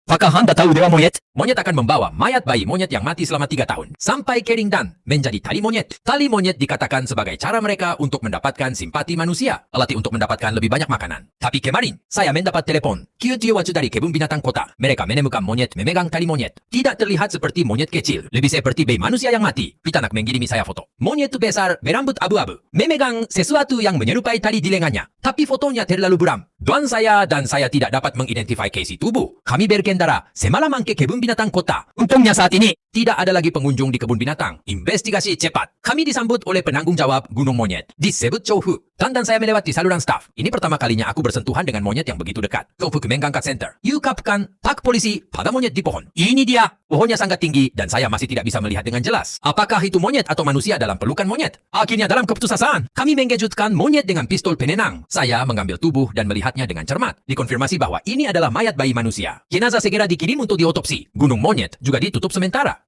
Apakah Anda tahu dewa monyet? Monyet akan membawa mayat bayi monyet yang mati selama 3 tahun sampai kering dan menjadi tali monyet. Tali monyet dikatakan sebagai cara mereka untuk mendapatkan simpati manusia, alatnya untuk mendapatkan lebih banyak makanan. Tapi kemarin, saya mendapat telepon. Kyutio dari kebun binatang kota. Mereka menemukan monyet memegang tali monyet. Tidak terlihat seperti monyet kecil, lebih seperti bayi manusia yang mati. Pitanak mengirimi saya foto. Monyet besar berambut abu-abu, memegang sesuatu yang menyerupai tali di lengannya. Tapi fotonya terlalu buram. Dan saya tidak dapat mengidentifikasi isi tubuh. Kami berkendara semalaman ke kebun binatang kota. Untungnya saat ini, Tidak ada lagi pengunjung di kebun binatang. Investigasi cepat. Kami disambut oleh penanggung jawab Gunung Monyet. Disebut Chouhu. Dan saya melewati saluran staf. Ini pertama kalinya aku bersentuhan dengan monyet yang begitu dekat. Chouhu mengangkat center. Yukapkan tak polisi pada monyet di pohon. Ini dia. Pohonnya sangat tinggi dan saya masih tidak bisa melihat dengan jelas. Apakah itu monyet atau manusia dalam pelukan monyet? Akhirnya dalam keputusasaan, kami mengejutkan monyet dengan pistol penenang. Saya mengambil tubuh dan melihatnya dengan cermat. Dikonfirmasi bahwa ini adalah mayat bayi manusia. Jenazah segera dikirim untuk diotopsi. Gunung Monyet juga ditutup sementara.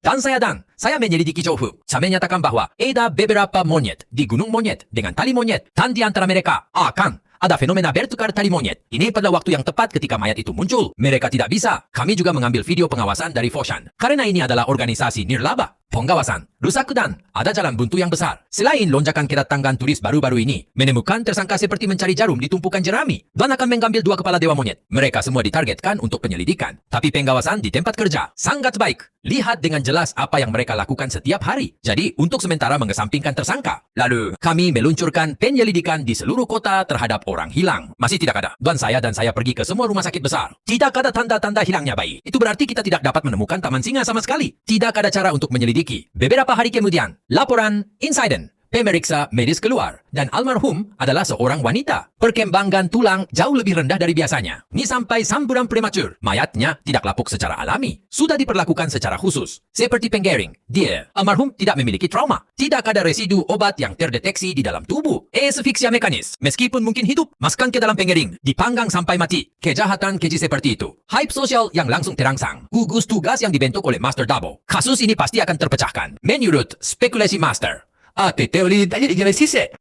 Saya menyelidiki Chouhu. Saya menyatakan bahwa ada beberapa monyet di Gunung Monyet dengan tali monyet. Dan di antara mereka akan ada fenomena bertukar tali monyet. Ini pada waktu yang tepat ketika mayat itu muncul. Mereka tidak bisa. Kami juga mengambil video pengawasan dari Foshan. Karena ini adalah organisasi nirlaba. Pengawasan, rusak dan ada jalan buntu yang besar. Selain lonjakan kedatangan turis baru-baru ini, menemukan tersangka seperti mencari jarum di tumpukan jerami dan akan mengambil 2 kepala dewa monyet. Mereka semua ditargetkan untuk penyelidikan. Tapi pengawasan di tempat kerja sangat baik. Lihat dengan jelas apa yang mereka lakukan setiap hari. Jadi, untuk sementara mengesampingkan tersangka. Lalu, kami meluncurkan penyelidikan di seluruh kota terhadap orang hilang. Masih tidak ada. Dan saya pergi ke semua rumah sakit besar. Tidak ada tanda-tanda hilangnya bayi. Itu berarti kita tidak dapat menemukan taman singa sama sekali. Tidak ada cara untuk menyelidiki. Beberapa hari kemudian, laporan insiden. Pemeriksa medis keluar dan almarhum adalah seorang wanita. Perkembangan tulang jauh lebih rendah dari biasanya. Ini sampai samburan prematur. Mayatnya tidak lapuk secara alami. Sudah diperlakukan secara khusus. Seperti penggering. Dia, almarhum tidak memiliki trauma. Tidak ada residu obat yang terdeteksi di dalam tubuh. Asfiksia mekanis. Meskipun mungkin hidup, masukkan ke dalam penggering. Dipanggang sampai mati. Kejahatan keji seperti itu. Hype sosial yang langsung terangsang. Gugus tugas yang dibentuk oleh Master Dabo. Kasus ini pasti akan terpecahkan. Menurut spekulasi Master. Teori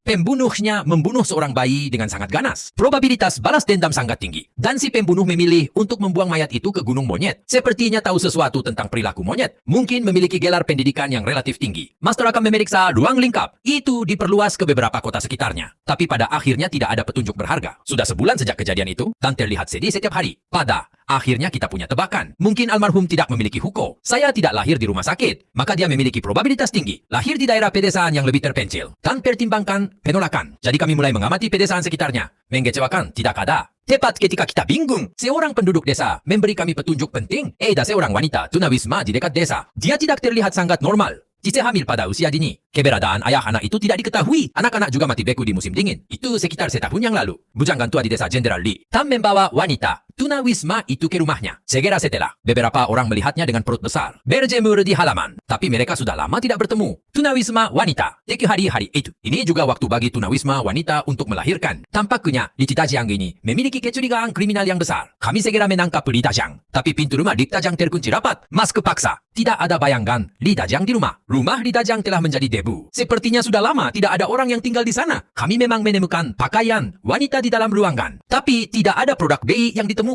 pembunuhnya membunuh seorang bayi dengan sangat ganas. Probabilitas balas dendam sangat tinggi. Dan si pembunuh memilih untuk membuang mayat itu ke Gunung Monyet. Sepertinya tahu sesuatu tentang perilaku monyet. Mungkin memiliki gelar pendidikan yang relatif tinggi. Master akan memeriksa ruang lingkap. Itu diperluas ke beberapa kota sekitarnya. Tapi pada akhirnya tidak ada petunjuk berharga. Sudah sebulan sejak kejadian itu dan terlihat sedih setiap hari. Pada akhirnya kita punya tebakan. Mungkin almarhum tidak memiliki hukum. Saya tidak lahir di rumah sakit. Maka dia memiliki probabilitas tinggi. Lahir di daerah pedesaan yang lebih terpencil. Dan pertimbangkan penolakan. Jadi kami mulai mengamati pedesaan sekitarnya. Mengecewakan tidak ada. Tepat ketika kita bingung, seorang penduduk desa memberi kami petunjuk penting. Ada seorang wanita tunawisma di dekat desa. Dia tidak terlihat sangat normal. Cici hamil pada usia dini. Keberadaan ayah anak itu tidak diketahui. Anak-anak juga mati beku di musim dingin. Itu sekitar setahun yang lalu. Bujangan tua di desa Jenderal Lee Tam membawa wanita tunawisma itu ke rumahnya. Segera setelah, beberapa orang melihatnya dengan perut besar, berjemur di halaman. Tapi mereka sudah lama tidak bertemu. Tunawisma wanita. Di hari-hari itu. Ini juga waktu bagi tunawisma wanita untuk melahirkan. Tampaknya, Li Tajang ini memiliki kecurigaan kriminal yang besar. Kami segera menangkap Li Tajang. Tapi pintu rumah Li Tajang terkunci rapat. Masker paksa. Tidak ada bayangan Li Tajang di rumah. Rumah Li Tajang telah menjadi debu. Sepertinya sudah lama tidak ada orang yang tinggal di sana. Kami memang menemukan pakaian wanita di dalam ruangan. Tapi tidak ada produk bayi yang ditemukan.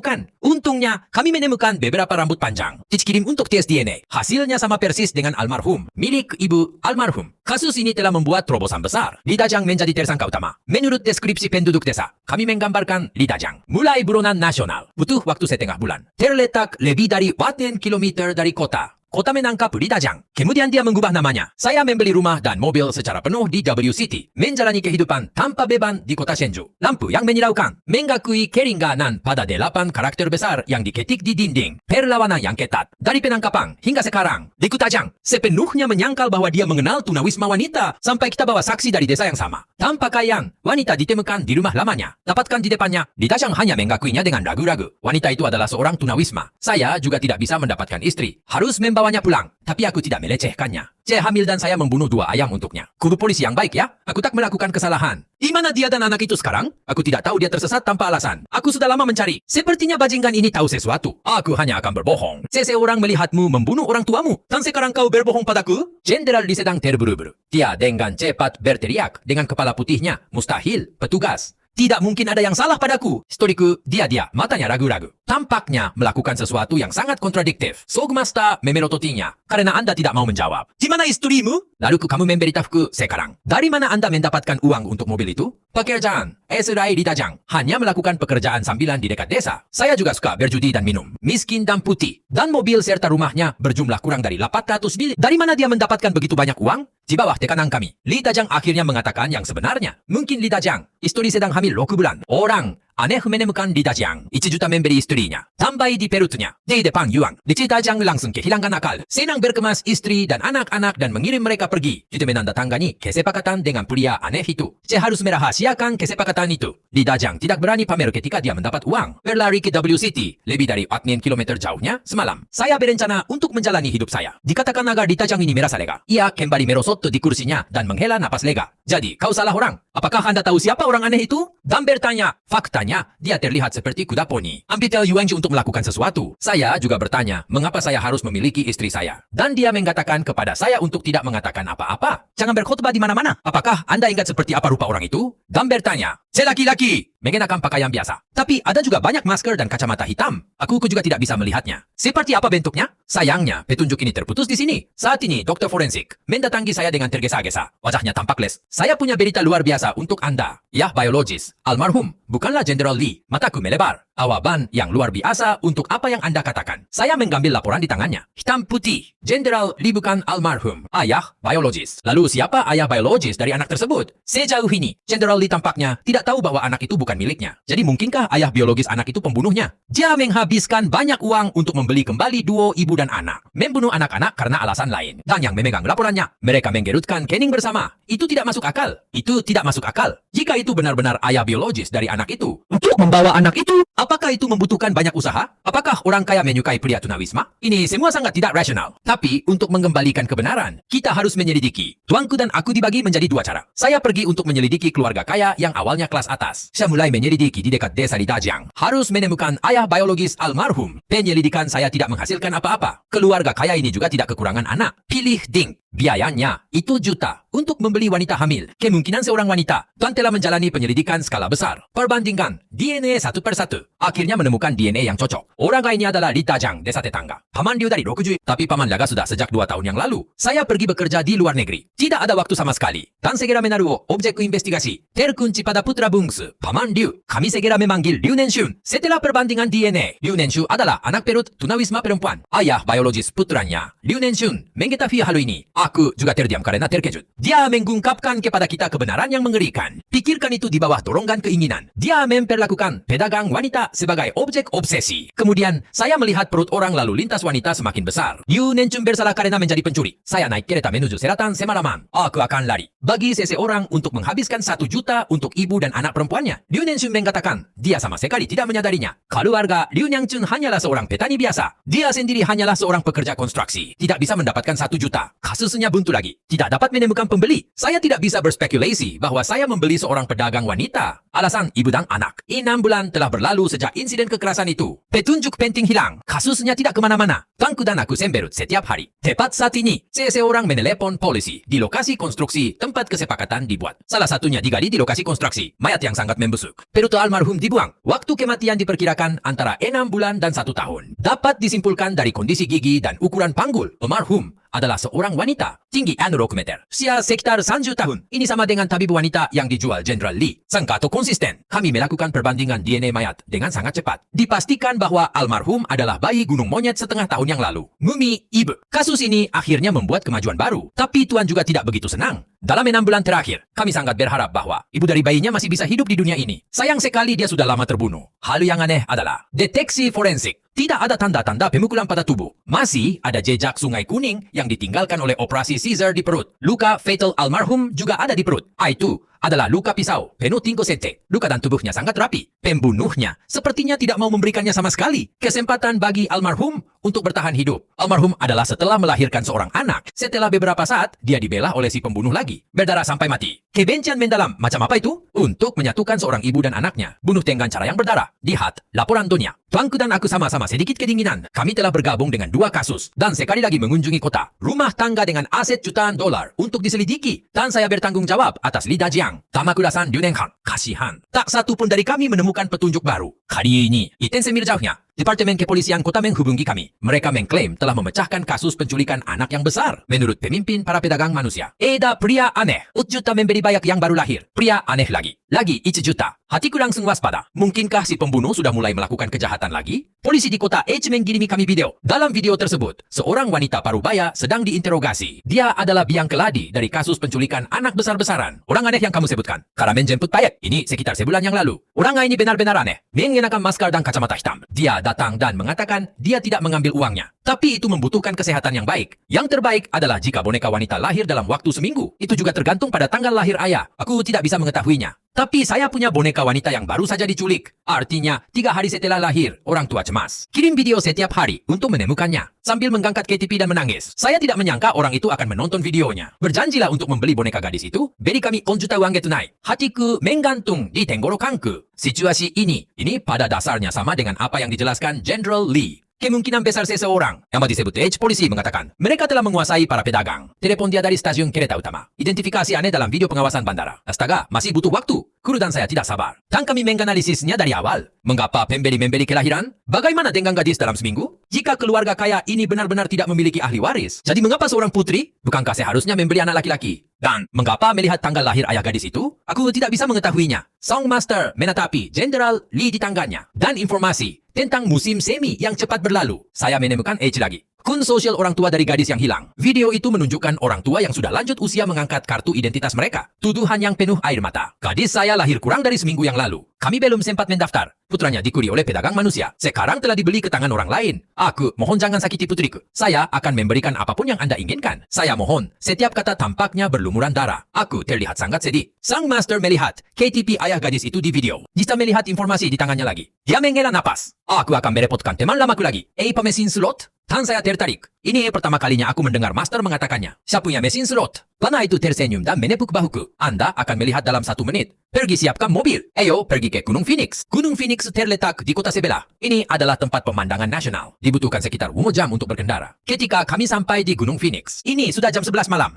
Untungnya, kami menemukan beberapa rambut panjang. Dikirim untuk tes DNA. Hasilnya sama persis dengan almarhum. Milik ibu almarhum. Kasus ini telah membuat terobosan besar. Li Tajang menjadi tersangka utama. Menurut deskripsi penduduk desa, kami menggambarkan Li Tajang. Mulai buronan nasional. Butuh waktu setengah bulan. Terletak lebih dari 4 kilometer dari kota. Kota menangkap Li Tajang. Kemudian dia mengubah namanya. Saya membeli rumah dan mobil secara penuh di W City. Menjalani kehidupan tanpa beban di kota Shenzhou. Lampu yang menyilaukan. Mengakui keringanan pada 8 karakter besar yang diketik di dinding. Perlawanan yang ketat. Dari penangkapan hingga sekarang. Li Tajang sepenuhnya menyangkal bahwa dia mengenal tunawisma wanita. Sampai kita bawa saksi dari desa yang sama. Tanpa pakaian, wanita ditemukan di rumah lamanya. Dapatkan di depannya. Li Tajang hanya mengakuinya dengan ragu-ragu. Wanita itu adalah seorang tunawisma. Saya juga tidak bisa mendapatkan istri. Harus membawanya pulang, tapi aku tidak melecehkannya. Hamil dan saya membunuh 2 ayam untuknya. Kubu polisi yang baik ya. Aku tak melakukan kesalahan. Di mana dia dan anak itu sekarang? Aku tidak tahu dia tersesat tanpa alasan. Aku sudah lama mencari. Sepertinya bajingan ini tahu sesuatu. Aku hanya akan berbohong. Seseorang melihatmu membunuh orang tuamu. Dan sekarang kau berbohong padaku? Jenderal Lee sedang terburu-buru. Dia dengan cepat berteriak dengan kepala putihnya. Mustahil, petugas. Tidak mungkin ada yang salah padaku. Historiku, dia. Matanya ragu-ragu. Tampaknya melakukan sesuatu yang sangat kontradiktif. Sogmaster memelototinya karena Anda tidak mau menjawab. Di mana istrimu? Lalu kamu memberitahuku sekarang. Dari mana Anda mendapatkan uang untuk mobil itu? Pekerjaan. Esrai di Dajang. Hanya melakukan pekerjaan sambilan di dekat desa. Saya juga suka berjudi dan minum. Miskin dan putih. Dan mobil serta rumahnya berjumlah kurang dari 800 miliar. Dari mana dia mendapatkan begitu banyak uang? Di bawah tekanan kami. Li Dajang akhirnya mengatakan yang sebenarnya. Mungkin Li Dajang, istri sedang hamil 6 bulan. Orang aneh menemukan Li Dajang 1 juta memberi istrinya. Tambahi di perutnya. Di depan Yuang. Li Dajang langsung kehilangan akal. Senang berkemas istri dan anak-anak dan mengirim mereka pergi. Itu menandatangani kesepakatan dengan pria aneh itu. Saya harus merahasiakan kesepakatan itu. Li Dajang tidak berani pamer ketika dia mendapat uang. Berlari ke W City. Lebih dari 4 kilometer jauhnya semalam. Saya berencana untuk menjalani hidup saya. Dikatakan agar Li Dajang ini merasa lega. Ia kembali merosot di kursinya dan menghela napas lega. Jadi, kau salah orang. Apakah Anda tahu siapa orang aneh itu? Dan bertanya. Faktanya, dia terlihat seperti kuda poni. Ambil Yuanji untuk melakukan sesuatu. Saya juga bertanya, mengapa saya harus memiliki istri saya? Dan dia mengatakan kepada saya untuk tidak mengatakan apa-apa. Jangan berkhotbah di mana-mana. Apakah Anda ingat seperti apa rupa orang itu? Dan bertanya, saya laki-laki. Mengenakan pakaian biasa. Tapi ada juga banyak masker dan kacamata hitam. Aku juga tidak bisa melihatnya. Seperti apa bentuknya? Sayangnya, petunjuk ini terputus di sini. Saat ini, dokter forensik mendatangi saya dengan tergesa-gesa. Wajahnya tampak les. Saya punya berita luar biasa untuk Anda. Ya, biologis. Almarhum, bukanlah Jenderal Lee. Mataku melebar. Awaban yang luar biasa untuk apa yang Anda katakan. Saya mengambil laporan di tangannya. Hitam putih. Jenderal Lee bukan almarhum. Ayah, biologis. Lalu siapa ayah biologis dari anak tersebut? Sejauh ini, Jenderal Lee tampaknya tidak tahu bahwa anak itu bukan miliknya. Jadi mungkinkah ayah biologis anak itu pembunuhnya? Dia menghabiskan banyak uang untuk membeli kembali duo ibu dan anak. Membunuh anak-anak karena alasan lain. Dan yang memegang laporannya, mereka menggerutkan kening bersama. Itu tidak masuk akal. Itu tidak masuk akal. Jika itu benar-benar ayah biologis dari anak itu. Untuk membawa anak itu, apakah itu membutuhkan banyak usaha? Apakah orang kaya menyukai pria tunawisma? Ini semua sangat tidak rasional. Tapi untuk mengembalikan kebenaran, kita harus menyelidiki. Tuanku dan aku dibagi menjadi 2 cara. Saya pergi untuk menyelidiki keluarga kaya yang awalnya kelas atas. Saya mulai menyelidiki di dekat desa di Dajang. Harus menemukan ayah biologis almarhum. Penyelidikan saya tidak menghasilkan apa-apa. Keluarga kaya ini juga tidak kekurangan anak. Pilih Ding. Biayanya itu juta untuk membeli wanita hamil. Kemungkinan seorang wanita. Tuan telah menjalani penyelidikan skala besar. Perbandingkan DNA satu per satu. Akhirnya menemukan DNA yang cocok. Orang lainnya adalah Li Dajang, desa tetangga. Paman Liu dari Rokujui, tapi Paman Laga sudah sejak 2 tahun yang lalu. Saya pergi bekerja di luar negeri. Tidak ada waktu sama sekali. Dan segera menaruh objek investigasi. Terkunci pada putra bungsu, Paman Liu. Kami segera memanggil Liu Nenshun. Setelah perbandingan DNA, Liu Nenshu adalah anak perut tunawisma perempuan. Ayah biologis putranya, Liu Nenshun, mengetahui hal ini. Aku juga terdiam karena terkejut. Dia mengungkapkan kepada kita kebenaran yang mengerikan. Pikirkan itu di bawah dorongan keinginan. Dia memperlakukan pedagang wanita sebagai objek obsesi. Kemudian, saya melihat perut orang lalu lintas wanita semakin besar. Liu Nenshun bersalah karena menjadi pencuri. Saya naik kereta menuju selatan semalaman. Aku akan lari. Bagi seseorang untuk menghabiskan 1 juta untuk ibu dan anak perempuannya. Liu Nenshun mengatakan, dia sama sekali tidak menyadarinya. Keluarga Liu Nenshun hanyalah seorang petani biasa. Dia sendiri hanyalah seorang pekerja konstruksi. Tidak bisa mendapatkan 1 juta. Kasusnya buntu lagi. Tidak dapat menemukan pembeli. Saya tidak bisa berspekulasi bahwa saya membeli seorang pedagang wanita. Alasan ibu dan anak. 6 bulan telah berlalu sejak insiden kekerasan itu. Petunjuk penting hilang. Kasusnya tidak kemana-mana. Tuanku dan aku semberut setiap hari. Tepat saat ini, seseorang menelepon polisi di lokasi konstruksi tempat kesepakatan dibuat. Salah satunya digali di lokasi konstruksi. Mayat yang sangat membusuk. Perut almarhum dibuang. Waktu kematian diperkirakan antara 6 bulan dan 1 tahun. Dapat disimpulkan dari kondisi gigi dan ukuran panggul. Almarhum adalah seorang wanita. Tinggi 6 meter. Usia sekitar 30 tahun. Ini sama dengan tabib wanita yang dijual Jenderal Lee. Sangka atau konsisten. Kami melakukan perbandingan DNA mayat dengan sangat cepat. Dipastikan bahwa almarhum adalah bayi gunung monyet setengah tahun yang lalu. Mumi ibu. Kasus ini akhirnya membuat kemajuan baru. Tapi Tuan juga tidak begitu senang. Dalam 6 bulan terakhir, kami sangat berharap bahwa ibu dari bayinya masih bisa hidup di dunia ini. Sayang sekali dia sudah lama terbunuh. Hal yang aneh adalah deteksi forensik. Tidak ada tanda-tanda pemukulan pada tubuh. Masih ada jejak sungai kuning yang ditinggalkan oleh operasi Caesar di perut. Luka fatal almarhum juga ada di perut. Itu adalah luka pisau, penuh tingko sente. Luka dan tubuhnya sangat rapi. Pembunuhnya sepertinya tidak mau memberikannya sama sekali kesempatan bagi almarhum untuk bertahan hidup. Almarhum adalah setelah melahirkan seorang anak. Setelah beberapa saat, dia dibelah oleh si pembunuh lagi. Berdarah sampai mati. Kebencian mendalam. Macam apa itu? Untuk menyatukan seorang ibu dan anaknya. Bunuh dengan cara yang berdarah. Lihat laporan Donya. Tuanku dan aku sama-sama sedikit kedinginan. Kami telah bergabung dengan 2 kasus. Dan sekali lagi mengunjungi kota. Rumah tangga dengan aset jutaan dolar untuk diselidiki. Dan saya bertanggung jawab atas Li Dajang. Datang, Tamakura-san Ryunenhan, kasihan. Tak satu pun dari kami menemukan petunjuk baru. Kali ini, Itensemir jauhnya. Departemen Kepolisian Kota menghubungi kami. Mereka mengklaim telah memecahkan kasus penculikan anak yang besar. Menurut pemimpin para pedagang manusia. Eda pria aneh. 4 juta memberi bayak yang baru lahir. Pria aneh lagi. Lagi 1 juta. Hatiku langsung waspada. Mungkinkah si pembunuh sudah mulai melakukan kejahatan lagi? Polisi di kota H mengirimi kami video. Dalam video tersebut, seorang wanita parubaya sedang diinterogasi. Dia adalah biang keladi dari kasus penculikan anak besar-besaran. Orang aneh yang kamu sebutkan. Karena menjemput bayak. Ini sekitar sebulan yang lalu. Orang ini benar-benar aneh. Mengenakan masker dan kacamata hitam. Dia datang dan mengatakan dia tidak mengambil uangnya. Tapi itu membutuhkan kesehatan yang baik. Yang terbaik adalah jika boneka wanita lahir dalam waktu seminggu. Itu juga tergantung pada tanggal lahir ayah. Aku tidak bisa mengetahuinya. Tapi saya punya boneka wanita yang baru saja diculik. Artinya, 3 hari setelah lahir, orang tua cemas. Kirim video setiap hari untuk menemukannya. Sambil menggangkat KTP dan menangis. Saya tidak menyangka orang itu akan menonton videonya. Berjanjilah untuk membeli boneka gadis itu. Beri kami 1 juta uang tunai. Hatiku menggantung di tenggorokanku. Situasi ini pada dasarnya sama dengan apa yang dijelaskan General Lee. Kemungkinan besar seseorang yang disebut H polisi mengatakan mereka telah menguasai para pedagang. Telepon dia dari stasiun kereta utama. Identifikasi aneh dalam video pengawasan bandara. Astaga, masih butuh waktu. Kru dan saya tidak sabar. Dan kami menganalisisnya dari awal. Mengapa pembeli-membeli kelahiran? Bagaimana dengan gadis dalam seminggu? Jika keluarga kaya ini benar-benar tidak memiliki ahli waris, jadi mengapa seorang putri? Bukankah seharusnya memberi anak laki-laki? Dan mengapa melihat tanggal lahir ayah gadis itu? Aku tidak bisa mengetahuinya. Songmaster menatapi Jenderal Lee di tangannya. Dan informasi tentang musim semi yang cepat berlalu. Saya menemukan H lagi. Kun sosial orang tua dari gadis yang hilang. Video itu menunjukkan orang tua yang sudah lanjut usia mengangkat kartu identitas mereka. Tuduhan yang penuh air mata. Gadis saya lahir kurang dari seminggu yang lalu. Kami belum sempat mendaftar. Putranya dikuri oleh pedagang manusia. Sekarang telah dibeli ke tangan orang lain. Aku mohon jangan sakiti putriku. Saya akan memberikan apapun yang Anda inginkan. Saya mohon. Setiap kata tampaknya berlumuran darah. Aku terlihat sangat sedih. Sang master melihat KTP ayah gadis itu di video. Jika melihat informasi di tangannya lagi. Dia menghela napas. Aku akan merepotkan teman lamaku lagi. Pa mesin slot? Dan saya tertarik. Ini pertama kalinya aku mendengar master mengatakannya. Saya punya mesin slot. Panah itu tersenyum dan menepuk bahuku. Anda akan melihat dalam 1 menit. Pergi siapkan mobil. Ayo pergi ke Gunung Phoenix. Gunung Phoenix terletak di kota sebelah. Ini adalah tempat pemandangan nasional. Dibutuhkan sekitar 1 jam untuk berkendara. Ketika kami sampai di Gunung Phoenix, ini sudah jam 11 malam.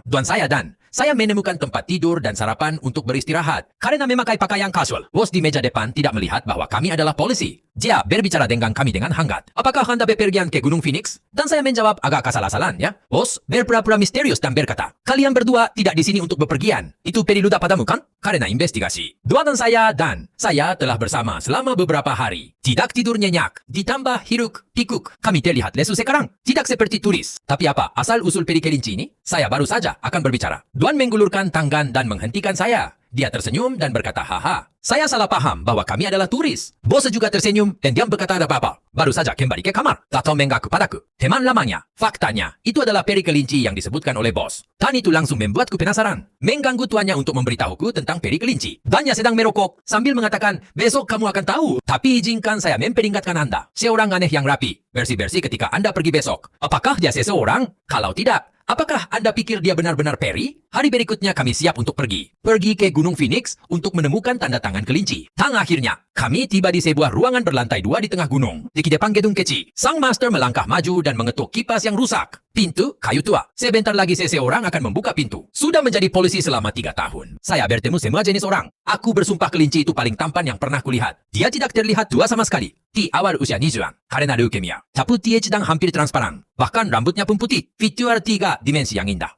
Saya menemukan tempat tidur dan sarapan untuk beristirahat. Karena memakai pakaian casual. Bos di meja depan tidak melihat bahwa kami adalah polisi. Dia berbicara dengan kami dengan hangat. Apakah Anda bepergian ke Gunung Phoenix? Dan saya menjawab agak kasar-kasaran ya. Bos berpura-pura misterius dan berkata, kalian berdua tidak di sini untuk bepergian. Itu periluda padamu kan? Karena investigasi. Dua dan saya telah bersama selama beberapa hari. Tidak tidur nyenyak. Ditambah hiruk pikuk. Kami terlihat lesu sekarang. Tidak seperti turis. Tapi apa asal-usul peri kelinci ini? Saya baru saja akan berbicara. Duan menggulurkan tangan dan menghentikan saya. Dia tersenyum dan berkata, haha. Saya salah paham bahwa kami adalah turis. Bos juga tersenyum dan dia berkata ada apa-apa. Baru saja kembali ke kamar. Tato mengaku padaku. Teman lamanya. Faktanya, itu adalah peri kelinci yang disebutkan oleh bos. Dan itu langsung membuatku penasaran. Mengganggu tuannya untuk memberitahuku tentang peri kelinci. Dan dia sedang merokok sambil mengatakan, besok kamu akan tahu. Tapi izinkan saya memperingatkan Anda. Seorang aneh yang rapi. Bersih-bersih ketika Anda pergi besok. Apakah dia seseorang? Kalau tidak, apakah Anda pikir dia benar-benar peri? Hari berikutnya kami siap untuk pergi. Pergi ke Gunung Phoenix untuk menemukan tanda tangan kelinci. Dan akhirnya, kami tiba di sebuah ruangan berlantai 2 di tengah gunung. Di depan gedung kecil. Sang master melangkah maju dan mengetuk kipas yang rusak. Pintu kayu tua. Sebentar lagi seseorang akan membuka pintu. Sudah menjadi polisi selama 3 tahun. Saya bertemu semua jenis orang. Aku bersumpah kelinci itu paling tampan yang pernah kulihat. Dia tidak terlihat tua sama sekali. Di awal usia 20-an. Karena leukemia. Capu TH dan hampir transparan. Bahkan rambutnya pun putih. Visual 3 dimensi yang indah.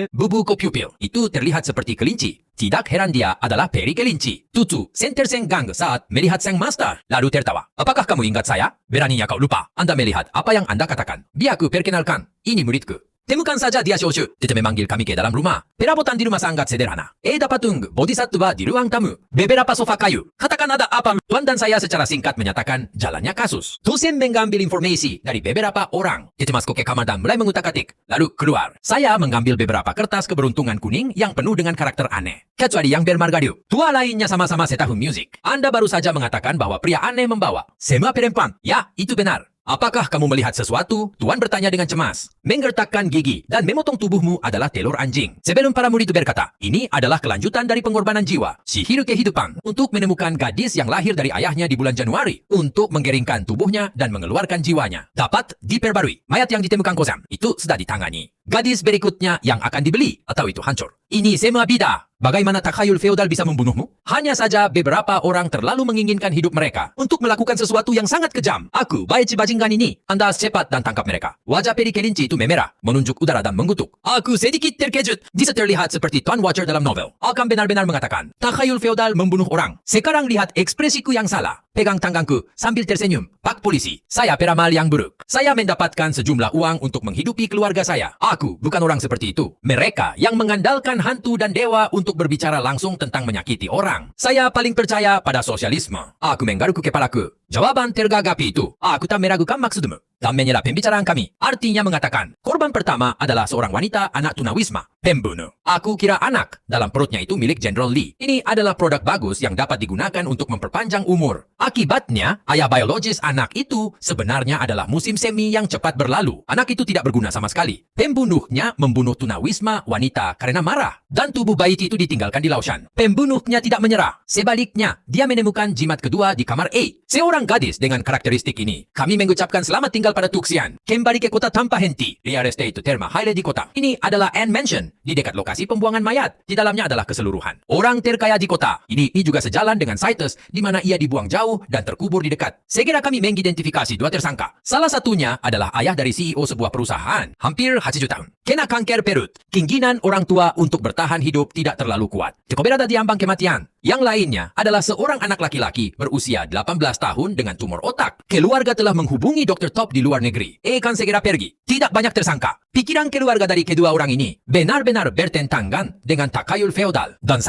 Bubu pupil itu terlihat seperti kelinci. Tidak heran dia adalah peri kelinci. Tutu center gang saat melihat sang master. Lalu tertawa. Apakah kamu ingat saya? Beraninya kau lupa. Anda melihat apa yang Anda katakan. Biar aku perkenalkan. Ini muridku. Temukan saja dia Shoshu. Dia memanggil kami ke dalam rumah. Perabotan di rumah sangat sederhana. Eda patung bodhisattva di ruang tamu. Beberapa sofa kayu. Katakan ada apa? Tuan dan saya secara singkat menyatakan jalannya kasus. Dosen mengambil informasi dari beberapa orang. Dia masuk ke kamar dan mulai mengutak-atik. Lalu keluar. Saya mengambil beberapa kertas keberuntungan kuning yang penuh dengan karakter aneh. Kecuali yang bermargario. Tua lainnya sama-sama setahun musik. Anda baru saja mengatakan bahwa pria aneh membawa. Semua perempuan. Ya, itu benar. Apakah kamu melihat sesuatu? Tuan bertanya dengan cemas. Menggertakkan gigi dan memotong tubuhmu adalah telur anjing. Sebelum para murid itu berkata, ini adalah kelanjutan dari pengorbanan jiwa, sihir kehidupan, untuk menemukan gadis yang lahir dari ayahnya di bulan Januari, untuk menggeringkan tubuhnya dan mengeluarkan jiwanya. Dapat diperbarui. Mayat yang ditemukan kozam, itu sudah ditangani. Gadis berikutnya yang akan dibeli, atau itu hancur. Ini semua bida. Bagaimana takhayul feodal bisa membunuhmu? Hanya saja beberapa orang terlalu menginginkan hidup mereka untuk melakukan sesuatu yang sangat kejam. Aku, bayi bajingan ini, Anda cepat dan tangkap mereka. Wajah peri kelinci itu memerah, menunjuk udara dan mengutuk. Aku sedikit terkejut. Bisa terlihat seperti Tuan Watcher dalam novel. Akan benar-benar mengatakan, takhayul feodal membunuh orang. Sekarang lihat ekspresiku yang salah. Pegang tanganku sambil tersenyum. Pak polisi, saya peramal yang buruk. Saya mendapatkan sejumlah uang untuk menghidupi keluarga saya. Aku bukan orang seperti itu. Mereka yang mengandalkan hantu dan dewa untuk berbicara langsung tentang menyakiti orang. Saya paling percaya pada sosialisme. Aku menggaruk kepalaku. Jawaban tergagapi itu. Aku tak meragukan maksudmu. Dan menyela pembicaraan kami. Artinya mengatakan, korban pertama adalah seorang wanita anak tunawisma. Pembunuh. Aku kira anak dalam perutnya itu milik Jenderal Lee. Ini adalah produk bagus yang dapat digunakan untuk memperpanjang umur. Akibatnya, ayah biologis anak itu sebenarnya adalah musim semi yang cepat berlalu. Anak itu tidak berguna sama sekali. Pembunuhnya membunuh tunawisma wanita karena marah. Dan tubuh bayi itu ditinggalkan di lausan. Pembunuhnya tidak menyerah. Sebaliknya, dia menemukan jimat kedua di kamar A. Seorang gadis dengan karakteristik ini. Kami mengucapkan selamat tinggal pada Tuxian. Kembali ke kota tanpa henti. Real estate terma highlight di kota. Ini adalah Anne Mansion. Di dekat lokasi pembuangan mayat. Di dalamnya adalah keseluruhan. Orang terkaya di kota. Ini juga sejalan dengan Citus, di mana ia dibuang jauh dan terkubur di dekat. Segera kami mengidentifikasi dua tersangka. Salah satunya adalah ayah dari CEO sebuah perusahaan. Hampir 70 tahun. Kena kanker perut. Keinginan orang tua untuk bertahan hidup tidak terlalu kuat. Cukup berada di ambang kematian. Yang lainnya adalah seorang anak laki-laki berusia 18 tahun dengan tumor otak. Keluarga telah menghubungi dokter top di luar negeri. Akan segera pergi. Tidak banyak tersangka. Pikiran keluarga dari kedua orang ini benar-benar bertentangan dengan takhayul feodal. Dan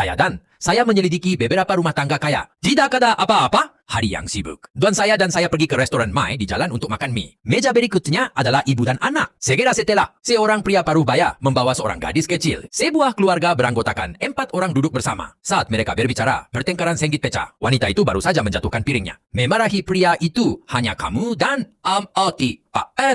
saya menyelidiki beberapa rumah tangga kaya. Tidak ada apa-apa. Hari yang sibuk. Dan saya pergi ke restoran Mai di jalan untuk makan mie. Meja berikutnya adalah ibu dan anak. Segera setelah, seorang pria paruh baya membawa seorang gadis kecil. Sebuah keluarga beranggotakan 4 orang duduk bersama. Saat mereka berbicara, pertengkaran senggit pecah. Wanita itu baru saja menjatuhkan piringnya. Memarahi pria itu hanya kamu dan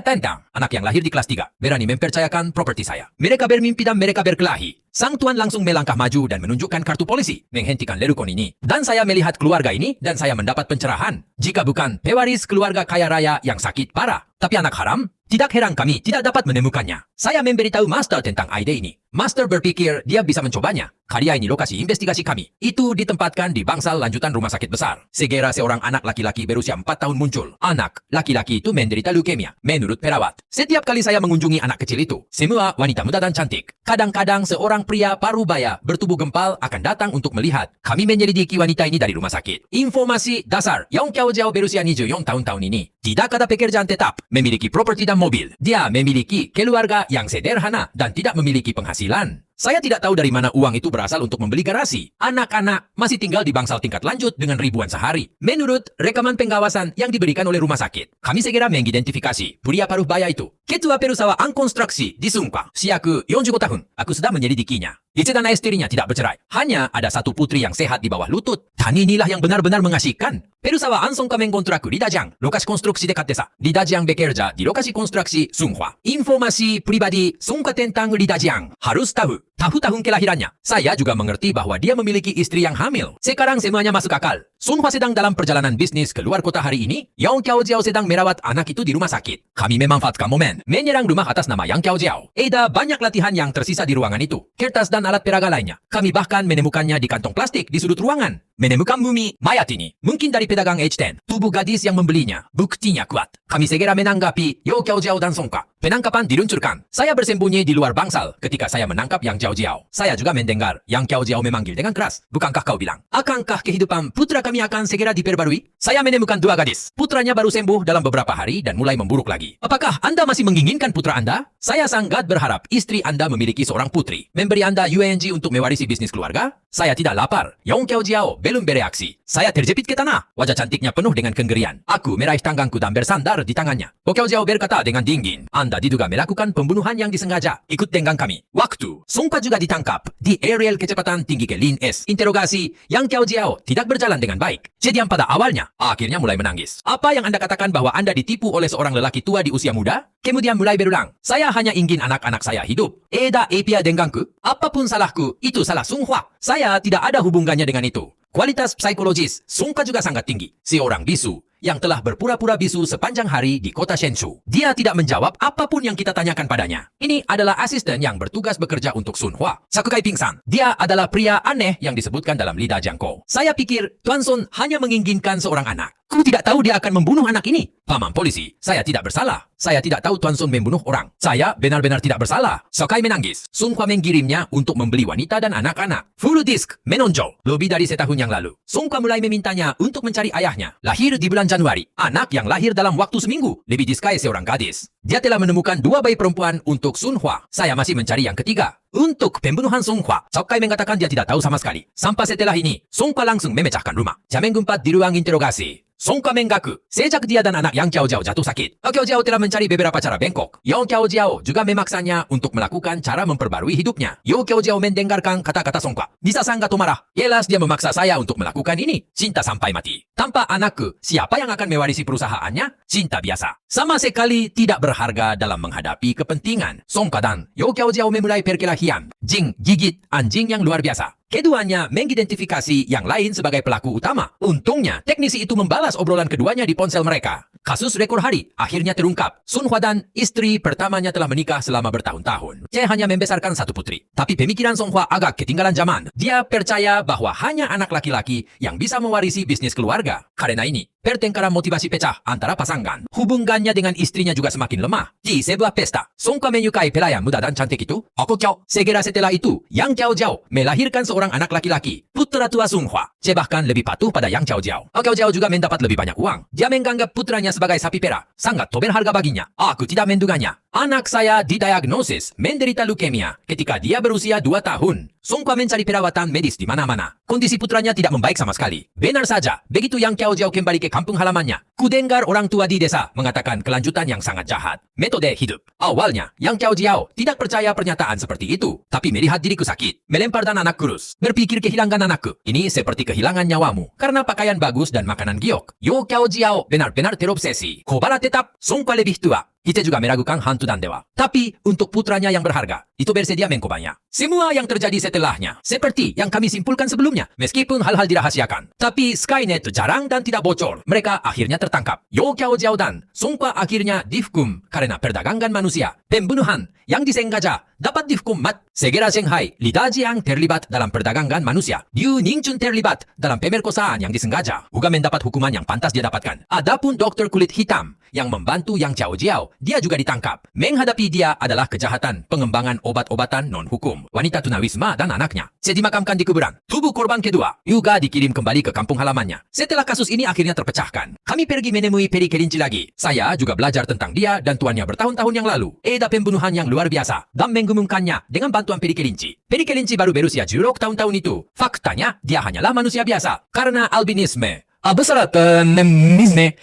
tentang anak yang lahir di kelas 3. Berani mempercayakan properti saya. Mereka bermimpi dan mereka berkelahi. Sang tuan langsung melangkah maju dan menunjukkan kartu polisi, menghentikan lerukon ini. Dan saya melihat keluarga ini dan saya mendapat pencerahan. Jika bukan pewaris keluarga kaya raya yang sakit parah. Tapi anak haram, tidak heran kami tidak dapat menemukannya. Saya memberitahu Master tentang ide ini. Master berpikir dia bisa mencobanya. Karya ini lokasi investigasi kami. Itu ditempatkan di bangsal lanjutan rumah sakit besar. Segera seorang anak laki-laki berusia 4 tahun muncul. Anak laki-laki itu menderita leukemia. Menurut perawat, setiap kali saya mengunjungi anak kecil itu, semua wanita muda dan cantik. Kadang-kadang seorang pria parubaya bertubuh gempal akan datang untuk melihat. Kami menyelidiki wanita ini dari rumah sakit. Informasi dasar, Yong Kiao Jiao berusia 24 tahun ini tidak ada pekerjaan tetap, memiliki properti dan mobil. Dia memiliki keluarga yang sederhana dan tidak memiliki penghasilan. Saya tidak tahu dari mana uang itu berasal untuk membeli garasi. Anak-anak masih tinggal di bangsal tingkat lanjut dengan ribuan sehari. Menurut rekaman pengawasan yang diberikan oleh rumah sakit, kami segera mengidentifikasi pria paruh baya itu. Ketua perusahaan konstruksi di Sungkwa. Siaku 45 tahun. Aku sudah menyelidikinya. Istri dan istrinya tidak bercerai. Hanya ada satu putri yang sehat di bawah lutut. Dan inilah yang benar-benar mengasihkan. Perusahaan Sungkwa mengkontrak di Dajang, lokasi konstruksi dekat desa. Di Dajang bekerja di lokasi konstruksi Sungkwa. Informasi pribadi Sungkwa tentang di Dajang harus tahu. Tahun kelahirannya. Saya juga mengerti bahwa dia memiliki istri yang hamil. Sekarang semuanya masuk akal. Sunhwa sedang dalam perjalanan bisnis keluar kota hari ini. Yang Kiao Jiao sedang merawat anak itu di rumah sakit. Kami memanfaatkan momen menyerang rumah atas nama Yang Kiao Jiao. Ada banyak latihan yang tersisa di ruangan itu. Kertas dan alat peraga lainnya. Kami bahkan menemukannya di kantong plastik di sudut ruangan. Menemukan mumi mayat ini. Mungkin dari pedagang H10. Tubuh gadis yang membelinya. Buktinya kuat. Kami segera menanggapi Yang Kiao Jiao dan Sungkwa. Penangkapan diluncurkan. Saya bersembunyi di luar bangsal ketika saya menangkap Yang Kiao Jiao. Saya juga mendengar Yang Kiao Jiao memanggil dengan keras. Bukankah kau bilang, akankah kehidupan putra kami akan segera diperbarui? Saya menemukan dua gadis. Putranya baru sembuh dalam beberapa hari dan mulai memburuk lagi. Apakah Anda masih menginginkan putra Anda? Saya sangat berharap istri Anda memiliki seorang putri. Memberi Anda UNG untuk mewarisi bisnis keluarga? Saya tidak lapar. Yang Kiao Jiao belum bereaksi. Saya terjepit ke tanah. Wajah cantiknya penuh dengan kenggerian. Aku meraih tanggangku dan bersandar di tangannya. Ho Kiao Jiao berkata dengan dingin, Anda diduga melakukan pembunuhan yang disengaja. Ikut tenggang kami. Waktu. Song Fa juga ditangkap di aerial kecepatan tinggi ke Lin S. Interogasi. Yang Kiao Jiao tidak berjalan dengan baik. Kejadian pada awalnya, akhirnya mulai menangis. Apa yang Anda katakan bahwa Anda ditipu oleh seorang lelaki tua di usia muda? Kemudian mulai berulang. Saya hanya ingin anak-anak saya hidup. Eda epia denggangku. Apapun salahku, itu salah Song Hua. Saya tidak ada hubungannya dengan itu. Kualitas psikologis Song Fa juga sangat tinggi. Seorang bisu yang telah berpura-pura bisu sepanjang hari di kota Shenzhou. Dia tidak menjawab apapun yang kita tanyakan padanya. Ini adalah asisten yang bertugas bekerja untuk Sun Hua. Sakugai pingsan. Dia adalah pria aneh yang disebutkan dalam lidah Jiangkou. Saya pikir Tuan Sun hanya menginginkan seorang anak. Aku tidak tahu dia akan membunuh anak ini. Paman polisi, saya tidak bersalah. Saya tidak tahu Tuan Sun membunuh orang. Saya benar-benar tidak bersalah. Sakai menangis. Sun Hua mengirimnya untuk membeli wanita dan anak-anak. Full disk menonjol. Lebih dari setahun yang lalu. Sun Hua mulai memintanya untuk mencari ayahnya. Lahir di bulan Januari. Anak yang lahir dalam waktu seminggu. Lebih diskai seorang gadis. Dia telah menemukan 2 bayi perempuan untuk Sun Hua. Saya masih mencari yang ketiga. Untuk pembunuhan Sun Hua, Sakai mengatakan dia tidak tahu sama sekali. Sampai setelah ini, Sun Hua langsung memecahkan rumah. Jam mengumpat di ruang interogasi. Sun Hua mengaku, sejak dia dan anak Yang Kiao Jiao jatuh sakit, Kiao Jiao telah mencari beberapa cara bengkok. Yang Kiao Jiao juga memaksanya untuk melakukan cara memperbarui hidupnya. Yo Kiao Jiao mendengarkan kata-kata Sun Hua. Bisa sangat marah. Jelas dia memaksa saya untuk melakukan ini. Cinta sampai mati. Tanpa anakku, siapa yang akan mewarisi perusahaannya? Cinta biasa. Sama sekali tidak berharga dalam menghadapi kepentingan. Sun Hua dan Yo Kiao Jiao memulai perkelahian. Jing gigit anjing yang luar biasa. Keduanya mengidentifikasi yang lain sebagai pelaku utama. Untungnya, teknisi itu membalas obrolan keduanya di ponsel mereka. Kasus rekor hari akhirnya terungkap. Sun Hua dan istri pertamanya telah menikah selama bertahun-tahun. Dia hanya membesarkan 1 putri. Tapi pemikiran Sun Hua agak ketinggalan zaman. Dia percaya bahwa hanya anak laki-laki yang bisa mewarisi bisnis keluarga. Karena ini, pertengkaran motivasi pecah antara pasangan. Hubungannya dengan istrinya juga semakin lemah. Di sebuah pesta, Sun Hua menyukai pelayan muda dan cantik itu. Ho Kiao. Segera setelah itu, Yang Kiao Jiao melahirkan seorang anak laki-laki, putra tua Sun Hua. Bahkan lebih patuh pada Yang Kiao Jiao. Kiao Jiao juga mendapat lebih banyak uang. Dia menganggap putranya sebagai sapi perah. Sangat berharga baginya. Aku tidak menduganya. Anak saya didiagnosis menderita leukemia ketika dia berusia 2 tahun. Sun Hua mencari perawatan medis di mana-mana. Kondisi putranya tidak membaik sama sekali. Benar saja, begitu Yang Kiao Jiao kembali ke kampung halamannya, kudengar orang tua di desa mengatakan kelanjutan yang sangat jahat. Metode hidup. Awalnya, Yang Kiao Jiao tidak percaya pernyataan seperti itu. Tapi melihat diriku sakit, melempar dan anak kurus, berpikir kehilangan anakku. Ini seperti kehilangan nyawamu karena pakaian bagus dan makanan giok. Yo Kiao Jiao benar-benar terobsesi. Kobara tetap, Sun Hua lebih tua. Kita juga meragukan hantu dan dewa. Tapi untuk putranya yang berharga, itu bersedia mengkobanya. Semua yang terjadi setelahnya, seperti yang kami simpulkan sebelumnya, meskipun hal-hal dirahasiakan. Tapi Skynet jarang dan tidak bocor. Mereka akhirnya tertangkap. Yo Kiao Jiao dan Sun Hua akhirnya dihukum karena perdagangan manusia. Pembunuhan yang disengaja dapat dihukum mat. Segera Shanghai, Li Dajiang terlibat dalam perdagangan manusia. Liu Ningchun terlibat dalam pemerkosaan yang disengaja. Juga mendapat hukuman yang pantas dia dapatkan. Adapun dokter kulit hitam yang membantu Yang Kiao Jiao, dia juga ditangkap. Menghadapi dia adalah kejahatan pengembangan obat-obatan non-hukum. Wanita tunawisma dan anaknya dimakamkan di kuburan. Tubuh korban kedua juga dikirim kembali ke kampung halamannya. Setelah kasus ini akhirnya terpecahkan, kami pergi menemui Peri Kelinci lagi. Saya juga belajar tentang dia dan tuannya bertahun-tahun yang lalu. Eda pembunuhan yang luar biasa dan menggumumkannya dengan bantuan Peri Kelinci. Peri Kelinci baru berusia 16 tahun itu. Faktanya, dia hanyalah manusia biasa karena albinisme.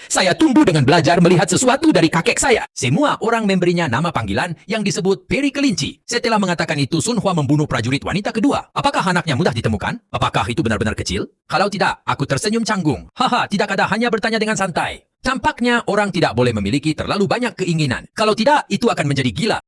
Saya tumbuh dengan belajar melihat sesuatu dari kakek saya. Semua orang memberinya nama panggilan yang disebut Peri Kelinci. Setelah mengatakan itu, Sun Hua membunuh prajurit wanita kedua. Apakah anaknya mudah ditemukan? Apakah itu benar-benar kecil? Kalau tidak, aku tersenyum canggung. Haha, tidak ada, hanya bertanya dengan santai. Tampaknya orang tidak boleh memiliki terlalu banyak keinginan. Kalau tidak, itu akan menjadi gila.